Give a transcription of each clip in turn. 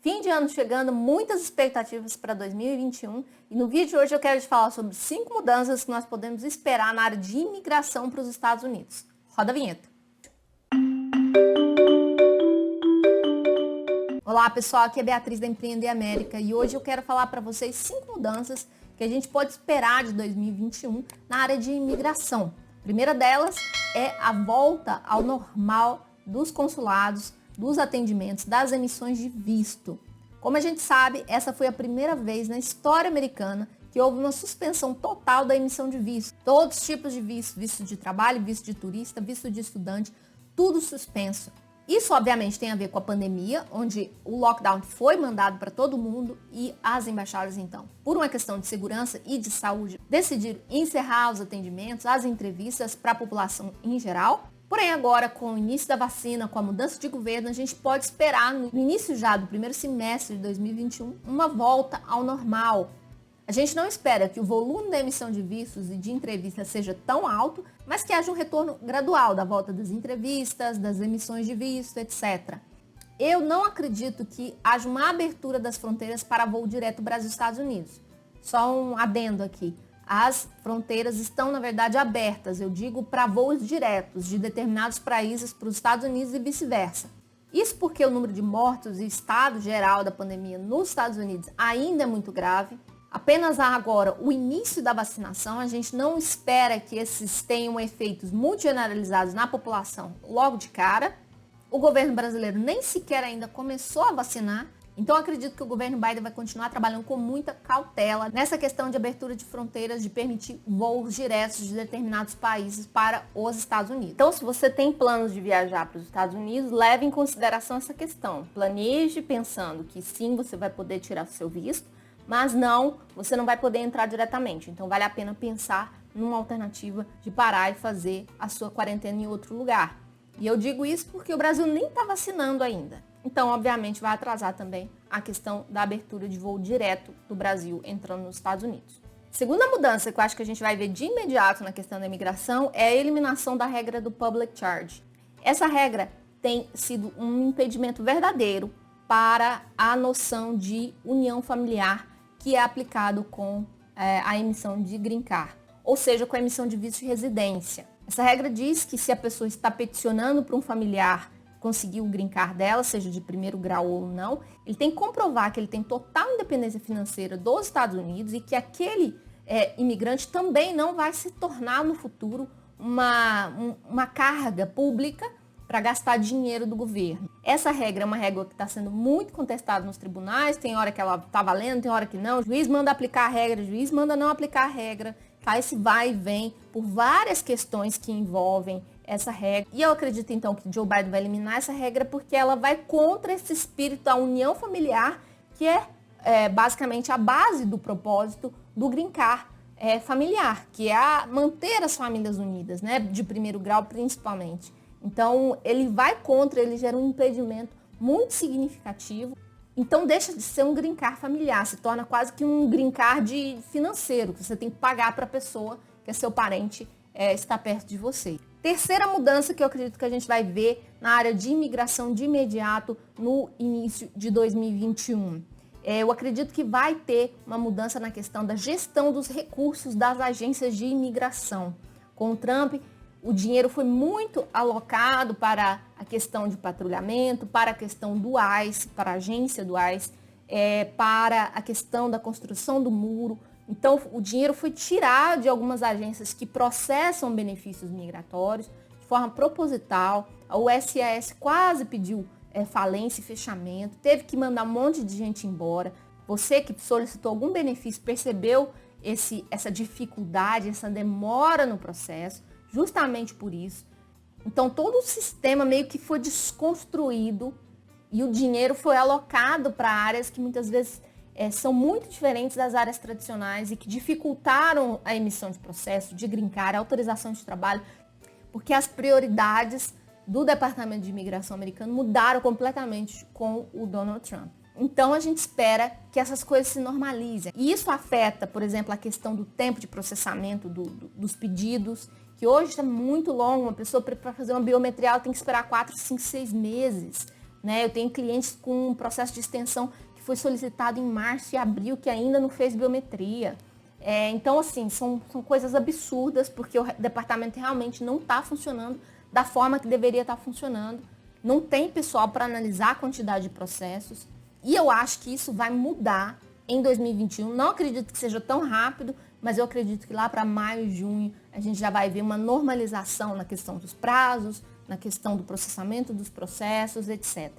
Fim de ano chegando, muitas expectativas para 2021 e no vídeo de hoje eu quero te falar sobre 5 mudanças que nós podemos esperar na área de imigração para os Estados Unidos. Roda a vinheta. Olá pessoal, aqui é Beatriz da Empreender América e hoje eu quero falar para vocês 5 mudanças que a gente pode esperar de 2021 na área de imigração. A primeira delas é a volta ao normal dos consulados, dos atendimentos, das emissões de visto. Como a gente sabe, essa foi a primeira vez na história americana que houve uma suspensão total da emissão de visto. Todos os tipos de visto, visto de trabalho, visto de turista, visto de estudante, tudo suspenso. Isso obviamente tem a ver com a pandemia, onde o lockdown foi mandado para todo mundo e as embaixadas então, por uma questão de segurança e de saúde, decidiram encerrar os atendimentos, as entrevistas para a população em geral. Porém, agora, com o início da vacina, com a mudança de governo, a gente pode esperar, no início já do primeiro semestre de 2021, uma volta ao normal. A gente não espera que o volume da emissão de vistos e de entrevistas seja tão alto, mas que haja um retorno gradual da volta das entrevistas, das emissões de visto, etc. Eu não acredito que haja uma abertura das fronteiras para voo direto Brasil-Estados Unidos. Só um adendo aqui. As fronteiras estão, na verdade, abertas, eu digo, para voos diretos de determinados países para os Estados Unidos e vice-versa. Isso porque o número de mortos e o estado geral da pandemia nos Estados Unidos ainda é muito grave. Apenas há agora o início da vacinação, a gente não espera que esses tenham efeitos muito generalizados na população logo de cara. O governo brasileiro nem sequer ainda começou a vacinar. Então, acredito que o governo Biden vai continuar trabalhando com muita cautela nessa questão de abertura de fronteiras, de permitir voos diretos de determinados países para os Estados Unidos. Então, se você tem planos de viajar para os Estados Unidos, leve em consideração essa questão. Planeje pensando que sim, você vai poder tirar o seu visto, mas não, você não vai poder entrar diretamente. Então, vale a pena pensar numa alternativa de parar e fazer a sua quarentena em outro lugar. E eu digo isso porque o Brasil nem está vacinando ainda. Então, obviamente, vai atrasar também a questão da abertura de voo direto do Brasil entrando nos Estados Unidos. Segunda mudança que eu acho que a gente vai ver de imediato na questão da imigração é a eliminação da regra do public charge. Essa regra tem sido um impedimento verdadeiro para a noção de união familiar que é aplicado com a emissão de green card, ou seja, com a emissão de visto de residência. Essa regra diz que se a pessoa está peticionando para um familiar conseguir o green card dela, seja de primeiro grau ou não, ele tem que comprovar que ele tem total independência financeira dos Estados Unidos e que aquele imigrante também não vai se tornar no futuro uma carga pública para gastar dinheiro do governo. Essa regra é uma regra que está sendo muito contestada nos tribunais, tem hora que ela está valendo, tem hora que não. O juiz manda aplicar a regra, o juiz manda não aplicar a regra. Tá? Esse vai e vem por várias questões que envolvem essa regra. E eu acredito então que Joe Biden vai eliminar essa regra porque ela vai contra esse espírito da união familiar, que é basicamente a base do propósito do green card familiar, que é manter as famílias unidas, né? De primeiro grau principalmente. Então, ele vai contra, ele gera um impedimento muito significativo. Então, deixa de ser um green card familiar, se torna quase que um green card financeiro, que você tem que pagar para a pessoa, que é seu parente, estar perto de você. Terceira mudança que eu acredito que a gente vai ver na área de imigração de imediato no início de 2021. Eu acredito que vai ter uma mudança na questão da gestão dos recursos das agências de imigração. Com o Trump, o dinheiro foi muito alocado para a questão de patrulhamento, para a questão do ICE, para a agência do ICE, para a questão da construção do muro. Então, o dinheiro foi tirado de algumas agências que processam benefícios migratórios de forma proposital. A USCIS quase pediu falência e fechamento, teve que mandar um monte de gente embora. Você que solicitou algum benefício percebeu essa dificuldade, essa demora no processo. Justamente por isso. Então, todo o sistema meio que foi desconstruído e o dinheiro foi alocado para áreas que muitas vezes são muito diferentes das áreas tradicionais e que dificultaram a emissão de processo, de green card, autorização de trabalho, porque as prioridades do Departamento de Imigração americano mudaram completamente com o Donald Trump. Então, a gente espera que essas coisas se normalizem. E isso afeta, por exemplo, a questão do tempo de processamento dos pedidos, que hoje está muito longo. Uma pessoa para fazer uma biometria ela tem que esperar 4, 5, 6 meses né? Eu tenho clientes com um processo de extensão que foi solicitado em março e abril, que ainda não fez biometria. Então, assim, são coisas absurdas, porque o departamento realmente não está funcionando da forma que deveria estar funcionando. Não tem pessoal para analisar a quantidade de processos. E eu acho que isso vai mudar em 2021. Não acredito que seja tão rápido, mas eu acredito que lá para maio, junho, a gente já vai ver uma normalização na questão dos prazos, na questão do processamento dos processos, etc.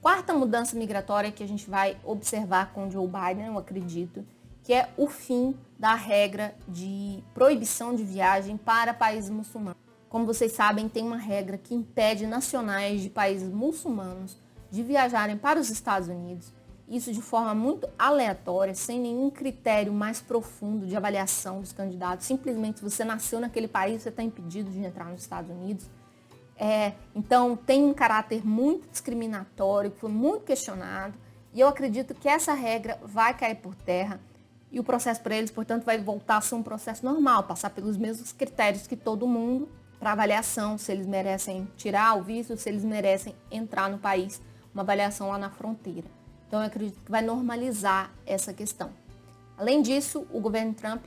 Quarta mudança migratória que a gente vai observar com Joe Biden, eu acredito, que é o fim da regra de proibição de viagem para países muçulmanos. Como vocês sabem, tem uma regra que impede nacionais de países muçulmanos de viajarem para os Estados Unidos, isso de forma muito aleatória, sem nenhum critério mais profundo de avaliação dos candidatos. Simplesmente, se você nasceu naquele país, você está impedido de entrar nos Estados Unidos. Então, tem um caráter muito discriminatório, que foi muito questionado, e eu acredito que essa regra vai cair por terra. E o processo para eles, portanto, vai voltar a ser um processo normal, passar pelos mesmos critérios que todo mundo para avaliação, se eles merecem tirar o visto, se eles merecem entrar no país, uma avaliação lá na fronteira. Então, eu acredito que vai normalizar essa questão. Além disso, o governo Trump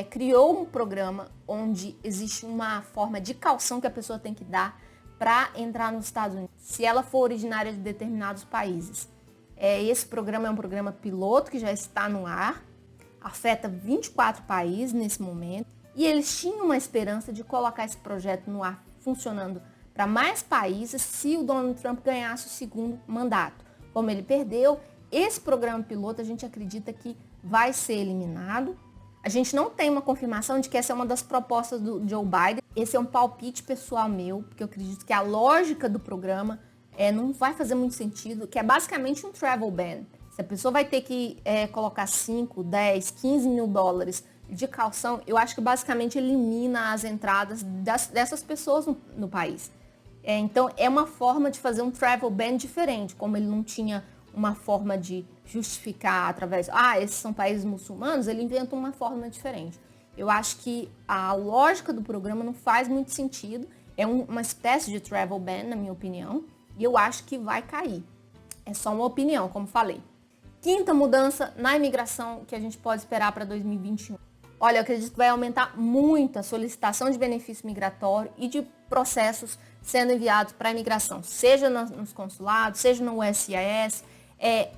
criou um programa onde existe uma forma de caução que a pessoa tem que dar para entrar nos Estados Unidos, se ela for originária de determinados países. Esse programa é um programa piloto que já está no ar, afeta 24 países nesse momento, e eles tinham uma esperança de colocar esse projeto no ar funcionando para mais países se o Donald Trump ganhasse o segundo mandato. Como ele perdeu, esse programa piloto a gente acredita que vai ser eliminado. A gente não tem uma confirmação de que essa é uma das propostas do Joe Biden. Esse é um palpite pessoal meu, porque eu acredito que a lógica do programa não vai fazer muito sentido, que é basicamente um travel ban. Se a pessoa vai ter que colocar 5, 10, 15 mil dólares de caução, eu acho que basicamente elimina as entradas dessas pessoas no país. Então, é uma forma de fazer um travel ban diferente, como ele não tinha uma forma de justificar através, esses são países muçulmanos, ele inventa uma forma diferente. Eu acho que a lógica do programa não faz muito sentido, é uma espécie de travel ban, na minha opinião, e eu acho que vai cair. É só uma opinião, como falei. Quinta mudança na imigração que a gente pode esperar para 2021. Olha, eu acredito que vai aumentar muito a solicitação de benefício migratório e de processos sendo enviados para a imigração, seja nos consulados, seja no USCIS.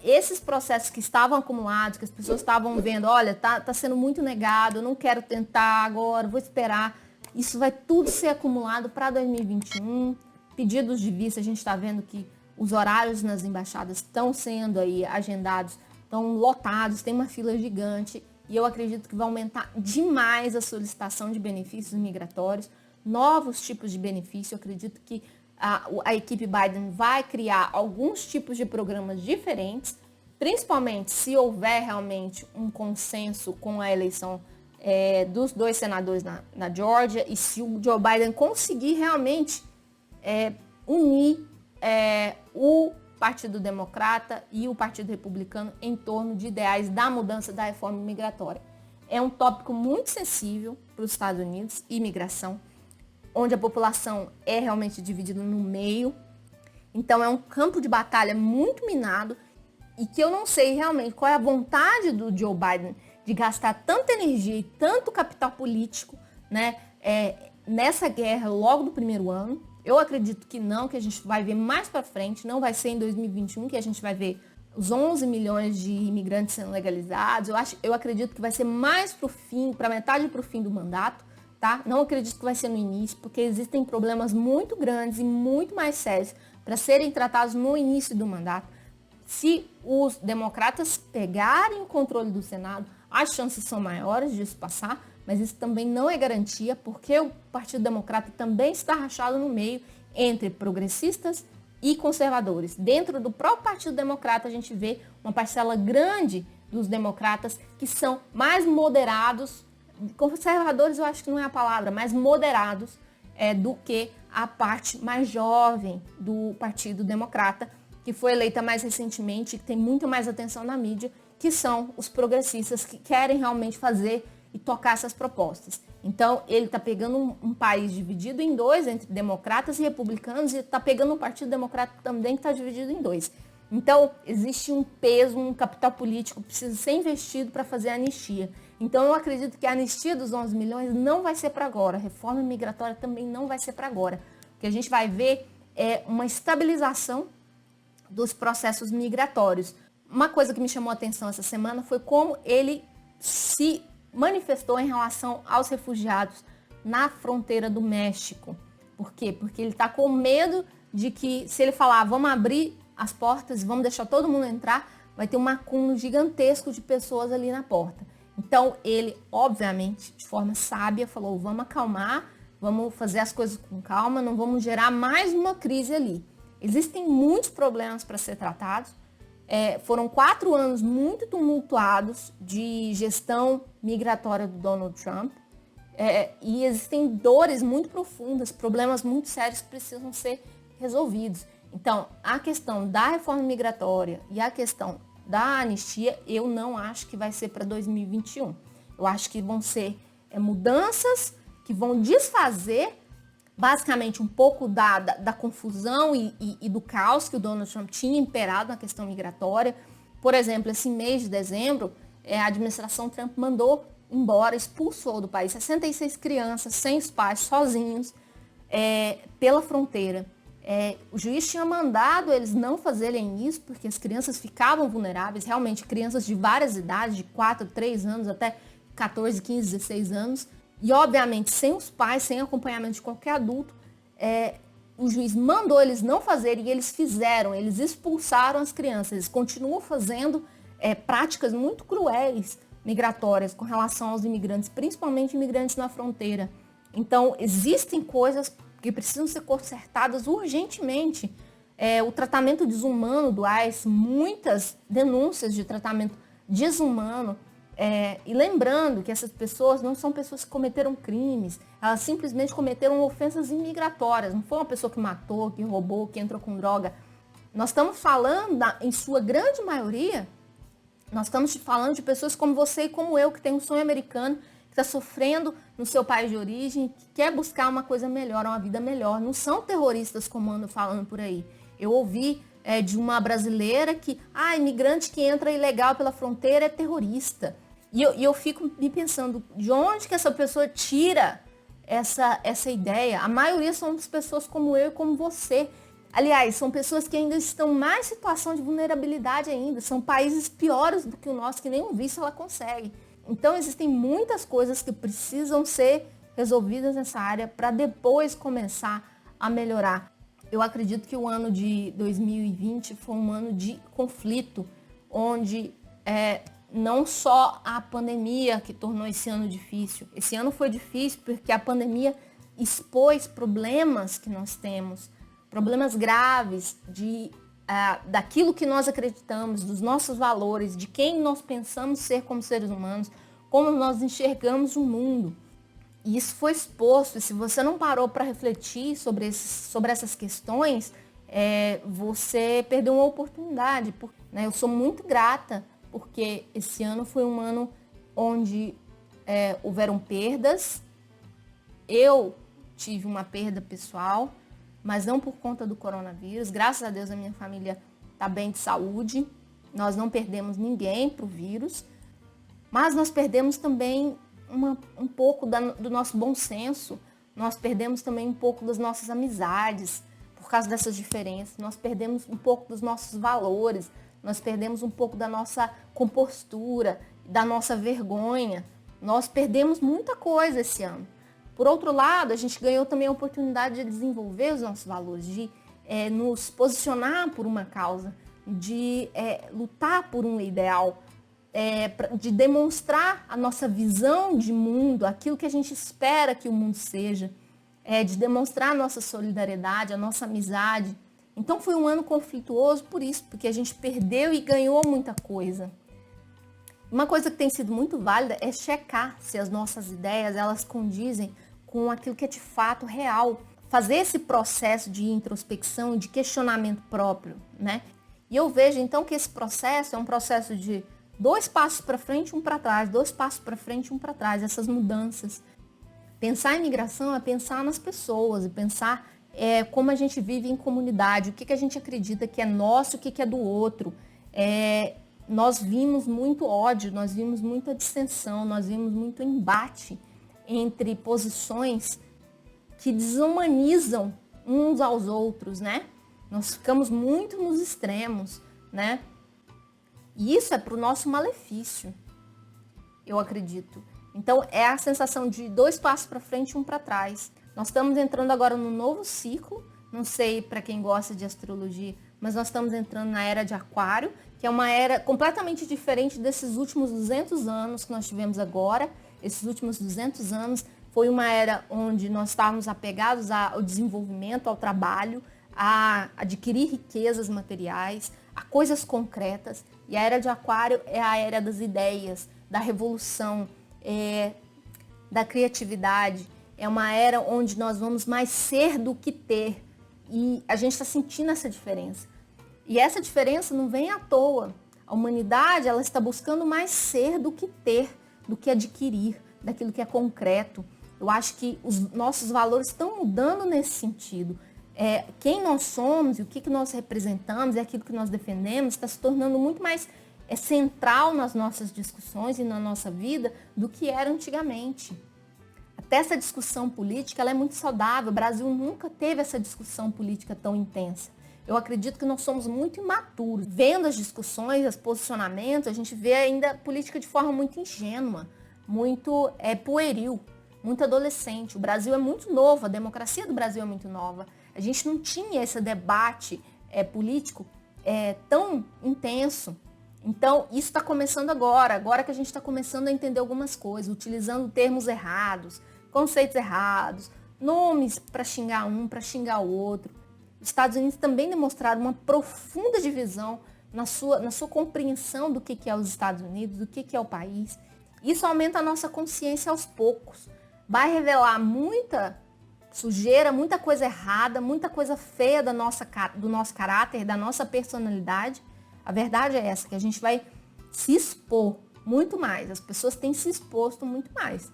Esses processos que estavam acumulados, que as pessoas estavam vendo, olha, tá sendo muito negado, eu não quero tentar agora, vou esperar. Isso vai tudo ser acumulado para 2021. Pedidos de visto, a gente está vendo que os horários nas embaixadas estão sendo aí agendados, estão lotados, tem uma fila gigante e eu acredito que vai aumentar demais a solicitação de benefícios migratórios, novos tipos de benefício. Eu acredito que a equipe Biden vai criar alguns tipos de programas diferentes, principalmente se houver realmente um consenso com a eleição dos 2 senadores na Geórgia e se o Joe Biden conseguir realmente unir o Partido Democrata e o Partido Republicano em torno de ideais da mudança da reforma migratória. É um tópico muito sensível para os Estados Unidos, imigração, onde a população é realmente dividida no meio. Então é um campo de batalha muito minado e que eu não sei realmente qual é a vontade do Joe Biden de gastar tanta energia e tanto capital político, né, nessa guerra logo no primeiro ano. Eu acredito que não, que a gente vai ver mais para frente, não vai ser em 2021 que a gente vai ver os 11 milhões de imigrantes sendo legalizados. Eu acredito que vai ser mais para metade para o fim do mandato, tá? Não acredito que vai ser no início, porque existem problemas muito grandes e muito mais sérios para serem tratados no início do mandato. Se os democratas pegarem o controle do Senado, as chances são maiores disso passar, mas isso também não é garantia, porque o Partido Democrata também está rachado no meio entre progressistas e conservadores. Dentro do próprio Partido Democrata, a gente vê uma parcela grande dos democratas que são mais moderados, conservadores eu acho que não é a palavra, mais moderados do que a parte mais jovem do Partido Democrata, que foi eleita mais recentemente, que tem muito mais atenção na mídia, que são os progressistas que querem realmente fazer e tocar essas propostas. Então, ele está pegando um país dividido em dois, entre democratas e republicanos, e está pegando um partido democrata também que está dividido em dois. Então, existe um peso, um capital político que precisa ser investido para fazer a anistia. Então, eu acredito que a anistia dos 11 milhões não vai ser para agora. A reforma migratória também não vai ser para agora. O que a gente vai ver é uma estabilização dos processos migratórios. Uma coisa que me chamou a atenção essa semana foi como ele se manifestou em relação aos refugiados na fronteira do México. Por quê? Porque ele está com medo de que, se ele falar, vamos abrir as portas, vamos deixar todo mundo entrar, vai ter um acúmulo gigantesco de pessoas ali na porta. Então, ele, obviamente, de forma sábia, falou, vamos acalmar, vamos fazer as coisas com calma, não vamos gerar mais uma crise ali. Existem muitos problemas para ser tratados. Foram 4 anos muito tumultuados de gestão migratória do Donald Trump. E existem dores muito profundas, problemas muito sérios que precisam ser resolvidos. Então, a questão da reforma migratória e a questão da anistia, eu não acho que vai ser para 2021. Eu acho que vão ser mudanças que vão desfazer basicamente um pouco da confusão e do caos que o Donald Trump tinha imperado na questão migratória. Por exemplo, esse mês de dezembro, a administração Trump mandou embora, expulsou do país 66 crianças sem os pais, sozinhos, pela fronteira. O juiz tinha mandado eles não fazerem isso, porque as crianças ficavam vulneráveis, realmente crianças de várias idades, de 4, 3 anos até 14, 15, 16 anos. E, obviamente, sem os pais, sem acompanhamento de qualquer adulto, o juiz mandou eles não fazerem e eles fizeram, eles expulsaram as crianças. Eles continuam fazendo práticas muito cruéis migratórias com relação aos imigrantes, principalmente imigrantes na fronteira. Então, existem coisas que precisam ser consertadas urgentemente. O tratamento desumano do ICE, muitas denúncias de tratamento desumano. E lembrando que essas pessoas não são pessoas que cometeram crimes, elas simplesmente cometeram ofensas imigratórias. Não foi uma pessoa que matou, que roubou, que entrou com droga. Nós estamos falando, em sua grande maioria, nós estamos falando de pessoas como você e como eu, que tem um sonho americano, que está sofrendo no seu país de origem, que quer buscar uma coisa melhor, uma vida melhor. Não são terroristas como andam falando por aí. Eu ouvi de uma brasileira que, imigrante que entra ilegal pela fronteira é terrorista. E eu fico me pensando, de onde que essa pessoa tira essa ideia? A maioria são pessoas como eu e como você. Aliás, são pessoas que ainda estão em mais situação de vulnerabilidade ainda. São países piores do que o nosso, que nem um visto ela consegue. Então, existem muitas coisas que precisam ser resolvidas nessa área para depois começar a melhorar. Eu acredito que o ano de 2020 foi um ano de conflito, onde não só a pandemia que tornou esse ano difícil. Esse ano foi difícil porque a pandemia expôs problemas que nós temos, problemas graves daquilo que nós acreditamos, dos nossos valores, de quem nós pensamos ser como seres humanos, como nós enxergamos o mundo. E isso foi exposto, e se você não parou para refletir sobre essas questões, você perdeu uma oportunidade. Eu sou muito grata, porque esse ano foi um ano onde houveram perdas. Eu tive uma perda pessoal, mas não por conta do coronavírus. Graças a Deus a minha família está bem de saúde. Nós não perdemos ninguém para o vírus, mas nós perdemos também um pouco do nosso bom senso. Nós perdemos também um pouco das nossas amizades por causa dessas diferenças. Nós perdemos um pouco dos nossos valores. Nós perdemos um pouco da nossa compostura, da nossa vergonha. Nós perdemos muita coisa esse ano. Por outro lado, a gente ganhou também a oportunidade de desenvolver os nossos valores, de nos posicionar por uma causa, de lutar por um ideal, de demonstrar a nossa visão de mundo, aquilo que a gente espera que o mundo seja, de demonstrar a nossa solidariedade, a nossa amizade. Então foi um ano conflituoso por isso, porque a gente perdeu e ganhou muita coisa. Uma coisa que tem sido muito válida é checar se as nossas ideias elas condizem com aquilo que é de fato real. Fazer esse processo de introspecção, de questionamento próprio, né? E eu vejo então que esse processo é um processo de 2 passos para frente, 1 para trás, 2 passos para frente, 1 para trás, essas mudanças. Pensar em imigração é pensar nas pessoas, e pensar como a gente vive em comunidade, o que a gente acredita que é nosso, o que é do outro. Nós vimos muito ódio, nós vimos muita dissensão, nós vimos muito embate entre posições que desumanizam uns aos outros, né? Nós ficamos muito nos extremos, né? E isso é para o nosso malefício, eu acredito. Então, é a sensação de 2 passos para frente e 1 para trás. Nós estamos entrando agora num novo ciclo, não sei para quem gosta de astrologia, mas nós estamos entrando na era de Aquário, que é uma era completamente diferente desses últimos 200 anos que nós tivemos agora. Esses últimos 200 anos foi uma era onde nós estávamos apegados ao desenvolvimento, ao trabalho, a adquirir riquezas materiais, a coisas concretas. E a era de Aquário é a era das ideias, da revolução, da criatividade. É uma era onde nós vamos mais ser do que ter. E a gente está sentindo essa diferença. E essa diferença não vem à toa. A humanidade, ela está buscando mais ser do que ter, do que adquirir, daquilo que é concreto. Eu acho que os nossos valores estão mudando nesse sentido. Quem nós somos e o que nós representamos e aquilo que nós defendemos está se tornando muito mais central nas nossas discussões e na nossa vida do que era antigamente. Até essa discussão política ela é muito saudável. O Brasil nunca teve essa discussão política tão intensa. Eu acredito que nós somos muito imaturos. Vendo as discussões, os posicionamentos, a gente vê ainda política de forma muito ingênua, muito pueril, muito adolescente. O Brasil é muito novo, a democracia do Brasil é muito nova. A gente não tinha esse debate político tão intenso. Então, isso está começando agora que a gente está começando a entender algumas coisas, utilizando termos errados, conceitos errados, nomes para xingar um, para xingar o outro. Os Estados Unidos também demonstraram uma profunda divisão na sua compreensão do que é os Estados Unidos, do que é o país. Isso aumenta a nossa consciência aos poucos. Vai revelar muita sujeira, muita coisa errada, muita coisa feia do nosso caráter, da nossa personalidade. A verdade é essa, que a gente vai se expor muito mais. As pessoas têm se exposto muito mais.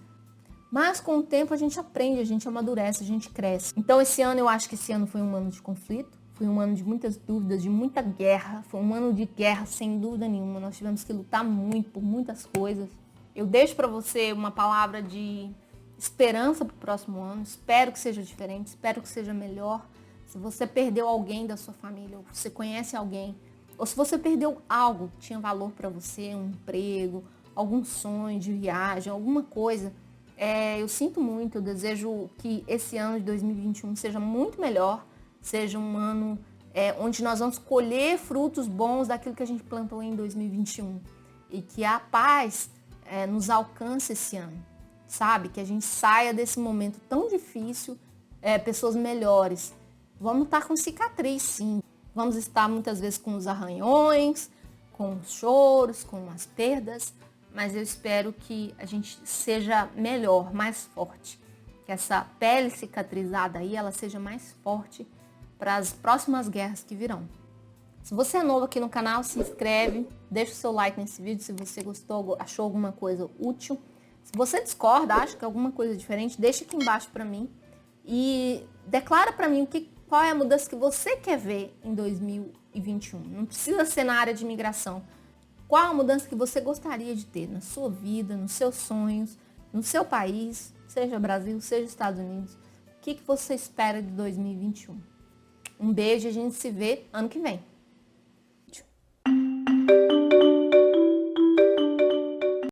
Mas com o tempo a gente aprende, a gente amadurece, a gente cresce. Então esse ano, eu acho que esse ano foi um ano de conflito, foi um ano de muitas dúvidas, de muita guerra. Foi um ano de guerra, sem dúvida nenhuma. Nós tivemos que lutar muito por muitas coisas. Eu deixo para você uma palavra de esperança para o próximo ano. Espero que seja diferente, espero que seja melhor. Se você perdeu alguém da sua família, ou você conhece alguém, ou se você perdeu algo que tinha valor para você, um emprego, algum sonho de viagem, alguma coisa, eu sinto muito, eu desejo que esse ano de 2021 seja muito melhor, seja um ano onde nós vamos colher frutos bons daquilo que a gente plantou em 2021. E que a paz nos alcance esse ano, sabe? Que a gente saia desse momento tão difícil, pessoas melhores. Vamos estar com cicatriz, sim. Vamos estar muitas vezes com os arranhões, com os choros, com as perdas, mas eu espero que a gente seja melhor, mais forte. Que essa pele cicatrizada aí, ela seja mais forte para as próximas guerras que virão. Se você é novo aqui no canal, se inscreve, deixa o seu like nesse vídeo se você gostou, achou alguma coisa útil. Se você discorda, acha que é alguma coisa diferente, deixa aqui embaixo para mim e declara para mim qual é a mudança que você quer ver em 2021. Não precisa ser na área de imigração. Qual a mudança que você gostaria de ter na sua vida, nos seus sonhos, no seu país, seja Brasil, seja Estados Unidos. O que você espera de 2021? Um beijo e a gente se vê ano que vem.